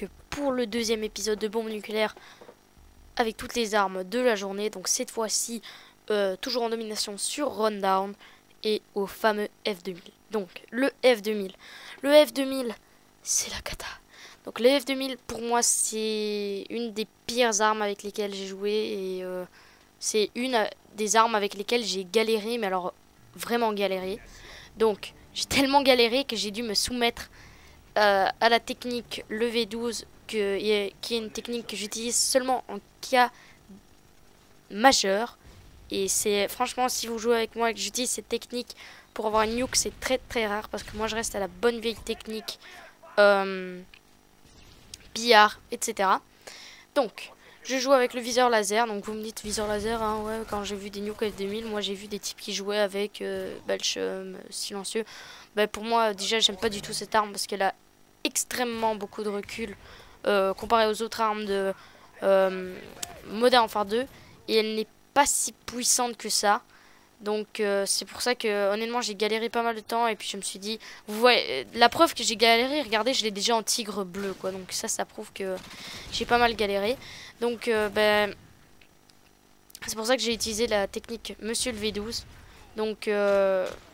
donc pour le deuxième épisode de Bombe Nucléaire avec toutes les armes de la journée. Donc cette fois-ci, toujours en domination sur Rundown et au fameux F2000. Donc le F2000. Le F2000, c'est la cata. Donc le F2000, pour moi, c'est une des pires armes avec lesquelles j'ai joué. Et c'est une des armes avec lesquelles j'ai galéré, mais alors vraiment galéré. Donc j'ai tellement galéré que j'ai dû me soumettre à la technique levé 12 qui est une technique que j'utilise seulement en cas majeur. Et c'est franchement, si vous jouez avec moi et que j'utilise cette technique pour avoir une nuke, c'est très très rare parce que moi je reste à la bonne vieille technique billard, etc. Donc je joue avec le viseur laser. Donc vous me dites viseur laser, hein, ouais, quand j'ai vu des nukes F2000, moi j'ai vu des types qui jouaient avec Belchum, silencieux. Bah, pour moi déjà j'aime pas du tout cette arme parce qu'elle a extrêmement beaucoup de recul comparé aux autres armes de Modern Warfare 2 et elle n'est pas si puissante que ça. Donc c'est pour ça que honnêtement j'ai galéré pas mal de temps et puis je me suis dit, vous voyez, la preuve que j'ai galéré, regardez, je l'ai déjà en tigre bleu quoi. Donc ça prouve que j'ai pas mal galéré. Donc ben, c'est pour ça que j'ai utilisé la technique Monsieur le V12. Donc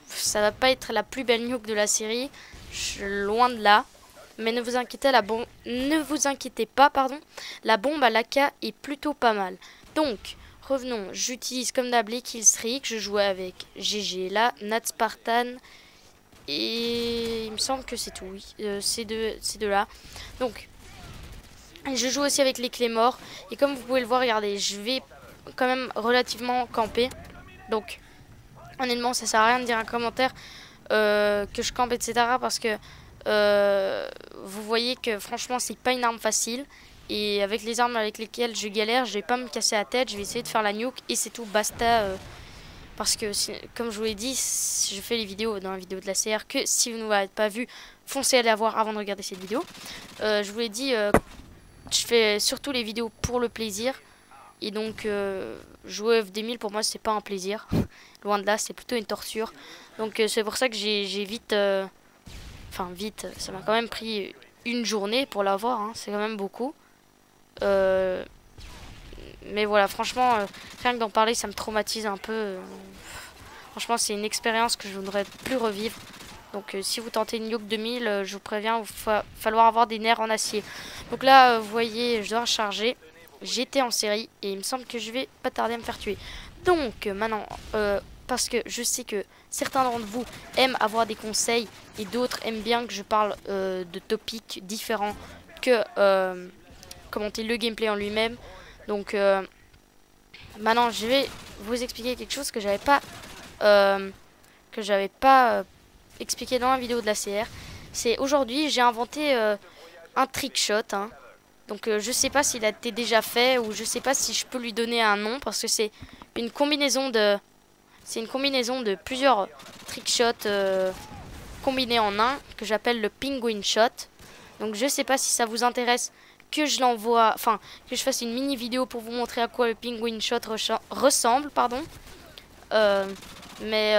ça va pas être la plus belle nuke de la série, loin de là. Mais ne vous inquiétez pas, pardon. La bombe à l'AK est plutôt pas mal. Donc, revenons. J'utilise comme d'hab les killstreaks. Je jouais avec GG là, Nat Spartan. Et il me semble que c'est tout, oui. Ces deux-là. Donc, je joue aussi avec les Claymore. Et comme vous pouvez le voir, regardez, je vais quand même relativement camper. Donc, honnêtement, ça sert à rien de dire un commentaire que je campe, etc. Parce que vous voyez que franchement c'est pas une arme facile et avec les armes avec lesquelles je galère, je vais pas me casser la tête, je vais essayer de faire la nuke et c'est tout, basta. Parce que comme je vous l'ai dit, je fais les vidéos dans la vidéo de la CR que si vous ne l'avez pas vu, foncez à la voir avant de regarder cette vidéo. Je vous l'ai dit, je fais surtout les vidéos pour le plaisir et donc jouer F2000 pour moi c'est pas un plaisir, loin de là, c'est plutôt une torture. Donc c'est pour ça que j'ai vite enfin vite, ça m'a quand même pris une journée pour l'avoir, hein, c'est quand même beaucoup. Mais voilà, franchement, rien que d'en parler, ça me traumatise un peu. Franchement, c'est une expérience que je ne voudrais plus revivre. Donc si vous tentez une nuke 2000, je vous préviens, il va falloir avoir des nerfs en acier. Donc là, vous voyez, je dois recharger. J'étais en série et il me semble que je vais pas tarder à me faire tuer. Donc maintenant, parce que je sais que certains d'entre vous aiment avoir des conseils et d'autres aiment bien que je parle de topics différents que commenter le gameplay en lui-même. Donc maintenant je vais vous expliquer quelque chose que j'avais pas expliqué dans la vidéo de la CR. C'est aujourd'hui j'ai inventé un trick shot, hein. Donc je sais pas s'il a été déjà fait ou je sais pas si je peux lui donner un nom parce que c'est une combinaison de plusieurs trickshots combinés en un que j'appelle le penguin shot. Donc je sais pas si ça vous intéresse que je l'envoie, enfin que je fasse une mini vidéo pour vous montrer à quoi le penguin shot ressemble, pardon. Mais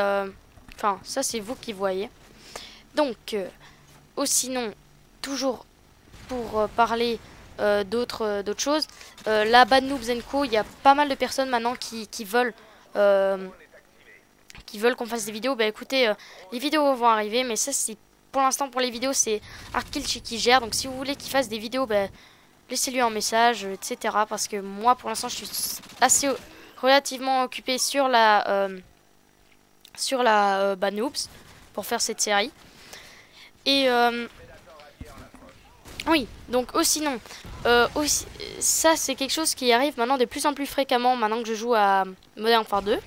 enfin ça c'est vous qui voyez. Donc sinon toujours pour parler d'autres choses, la Bad Noobs & Co, il y a pas mal de personnes maintenant qui veulent qu'on fasse des vidéos. Bah écoutez, les vidéos vont arriver, mais ça c'est pour l'instant pour les vidéos c'est Artkillchi qui gère. Donc si vous voulez qu'il fasse des vidéos, bah, laissez-lui un message, etc. Parce que moi pour l'instant je suis assez relativement occupé sur la Bad Noobs pour faire cette série. Et oui, donc sinon, ça c'est quelque chose qui arrive maintenant de plus en plus fréquemment maintenant que je joue à Modern Warfare 2.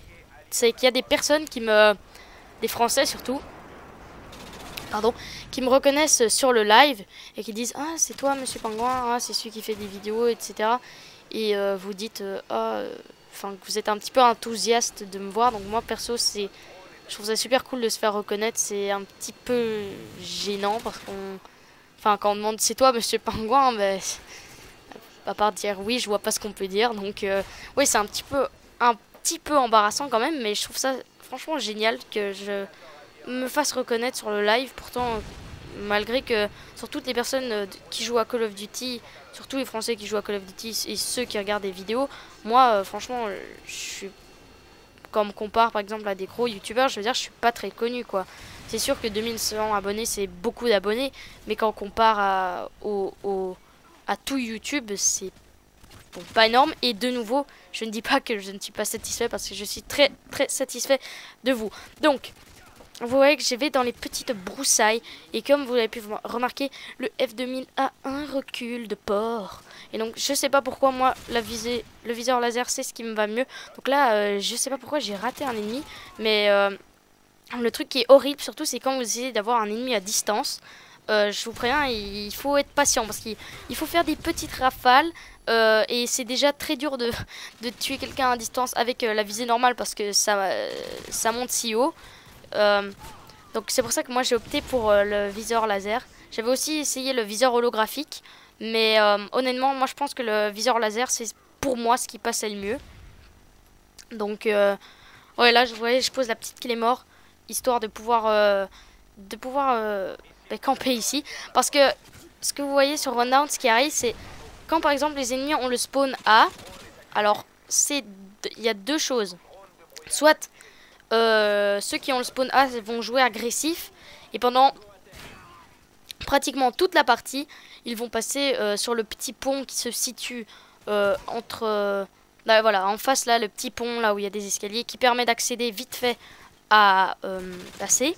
C'est qu'il y a des personnes des Français surtout, pardon, qui me reconnaissent sur le live et qui disent ah c'est toi Monsieur Pingouin, ah c'est celui qui fait des vidéos, etc. Et vous dites enfin que vous êtes un petit peu enthousiaste de me voir. Donc moi perso je trouve ça super cool de se faire reconnaître. C'est un petit peu gênant parce enfin quand on demande c'est toi Monsieur Pingouin, ben à part dire oui je vois pas ce qu'on peut dire. Donc oui c'est un petit peu embarrassant quand même, mais je trouve ça franchement génial que je me fasse reconnaître sur le live. Pourtant malgré que sur toutes les personnes qui jouent à Call of Duty, surtout les Français qui jouent à Call of Duty et ceux qui regardent des vidéos, moi franchement je suis, quand on me compare par exemple à des gros youtubeurs, je veux dire je suis pas très connu quoi. C'est sûr que 2100 abonnés c'est beaucoup d'abonnés, mais quand on compare à tout YouTube, c'est bon, pas énorme. Et de nouveau, je ne dis pas que je ne suis pas satisfait parce que je suis très très satisfait de vous. Donc, vous voyez que je vais dans les petites broussailles. Et comme vous avez pu remarquer, le F2000 a un recul de port. Et donc, je sais pas pourquoi, moi, le viseur laser, c'est ce qui me va mieux. Donc là, je sais pas pourquoi j'ai raté un ennemi. Mais le truc qui est horrible, surtout, c'est quand vous essayez d'avoir un ennemi à distance. Je vous préviens, il faut être patient parce qu'il faut faire des petites rafales et c'est déjà très dur de tuer quelqu'un à distance avec la visée normale parce que ça monte si haut. Donc c'est pour ça que moi j'ai opté pour le viseur laser. J'avais aussi essayé le viseur holographique, mais honnêtement moi je pense que le viseur laser c'est pour moi ce qui passait le mieux. Donc ouais, là vous voyez, je pose la petite Claymore histoire de pouvoir camper ici, parce que ce que vous voyez sur Rundown, ce qui arrive, c'est quand par exemple les ennemis ont le spawn A, alors il y a deux choses. Soit ceux qui ont le spawn A vont jouer agressif et pendant pratiquement toute la partie ils vont passer sur le petit pont qui se situe entre là, voilà, en face là, le petit pont là où il y a des escaliers qui permet d'accéder vite fait à passer.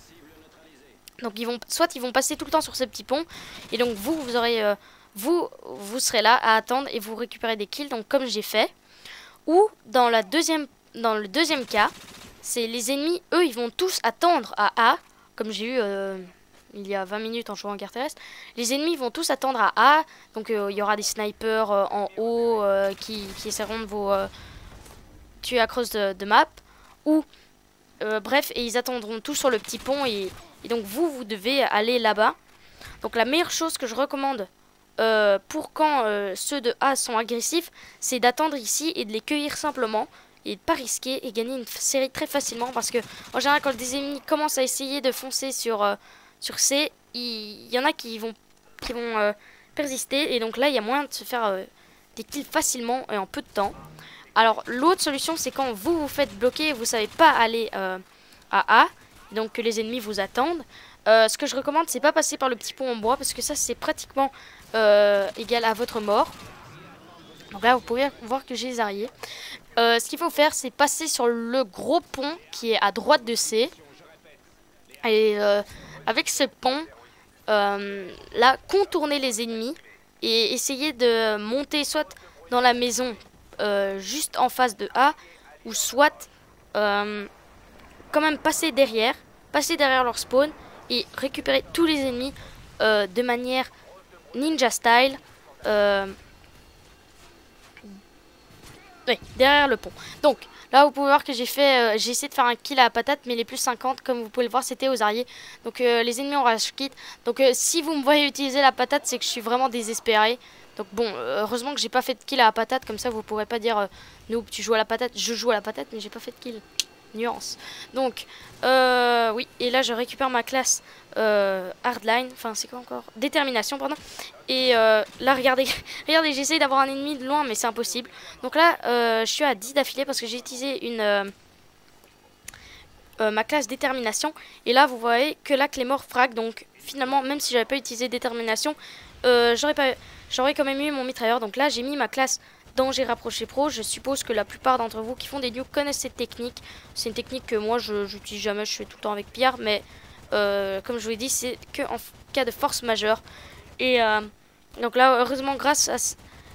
Donc soit ils vont passer tout le temps sur ce petit pont et donc vous aurez vous serez là à attendre et vous récupérez des kills, donc comme j'ai fait. Ou dans le deuxième cas, c'est les ennemis, eux ils vont tous attendre à A, comme j'ai eu il y a 20 minutes en jouant en guerre terrestre. Les ennemis vont tous attendre à A, donc il y aura des snipers en haut qui essaieront de vous tuer à cross de map, ou bref, et ils attendront tous sur le petit pont et donc vous devez aller là-bas. Donc la meilleure chose que je recommande pour quand ceux de A sont agressifs, c'est d'attendre ici et de les cueillir simplement et de pas risquer et gagner une série très facilement, parce que en général quand des ennemis commencent à essayer de foncer sur C, il y en a qui vont persister et donc là il y a moyen de se faire des kills facilement et en peu de temps. Alors l'autre solution, c'est quand vous vous faites bloquer et vous savez pas aller à A, donc que les ennemis vous attendent. Ce que je recommande, c'est pas passer par le petit pont en bois parce que ça c'est pratiquement égal à votre mort. Donc là vous pouvez voir que j'ai les arrières. Ce qu'il faut faire, c'est passer sur le gros pont qui est à droite de C. Et avec ce pont, là, contourner les ennemis et essayer de monter soit dans la maison juste en face de A, ou soit quand même passer derrière leur spawn et récupérer tous les ennemis de manière ninja style. Oui, derrière le pont. Donc là vous pouvez voir que j'ai essayé de faire un kill à la patate, mais les plus 50 comme vous pouvez le voir c'était aux arrières. Donc les ennemis ont rush kit. Donc si vous me voyez utiliser la patate, c'est que je suis vraiment désespéré. Donc bon, heureusement que j'ai pas fait de kill à la patate, comme ça vous pourrez pas dire Noob tu joues à la patate. Je joue à la patate mais j'ai pas fait de kill. Nuance. Donc oui, et là je récupère ma classe hardline, enfin c'est quoi encore, détermination pardon. Et là regardez, regardez, j'essaye d'avoir un ennemi de loin mais c'est impossible. Donc là je suis à 10 d'affilée parce que j'ai utilisé ma classe détermination. Et là vous voyez que la Claymore frag, donc finalement même si j'avais pas utilisé détermination, j'aurais quand même eu mon mitrailleur. Donc là j'ai mis ma classe danger rapproché pro. Je suppose que la plupart d'entre vous qui font des nukes connaissent cette technique. C'est une technique que moi je n'utilise jamais, je fais tout le temps avec Pierre, mais comme je vous l'ai dit, c'est que en cas de force majeure. Et donc là heureusement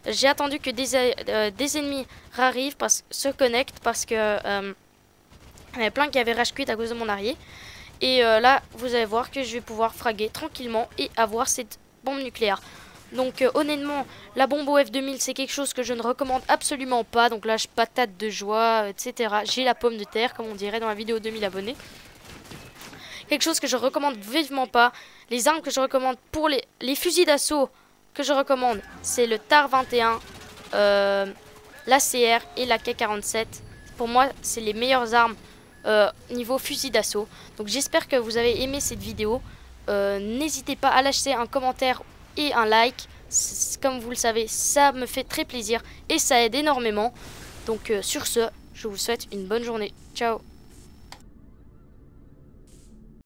j'ai attendu que des ennemis arrivent, se connectent, parce que il y avait plein qui avaient rage quit à cause de mon arrière. Et là vous allez voir que je vais pouvoir fraguer tranquillement et avoir cette bombe nucléaire. Donc honnêtement, la bombe au F2000 c'est quelque chose que je ne recommande absolument pas. Donc là je patate de joie, etc. J'ai la pomme de terre comme on dirait dans la vidéo 2000 abonnés. Quelque chose que je recommande vivement pas. Les armes que je recommande pour les fusils d'assaut que je recommande, c'est le TAR 21, l'ACR et la K47. Pour moi c'est les meilleures armes niveau fusil d'assaut. Donc j'espère que vous avez aimé cette vidéo. n'hésitez pas à lâcher un commentaire et un like. Comme vous le savez, ça me fait très plaisir et ça aide énormément. Donc sur ce, je vous souhaite une bonne journée. Ciao.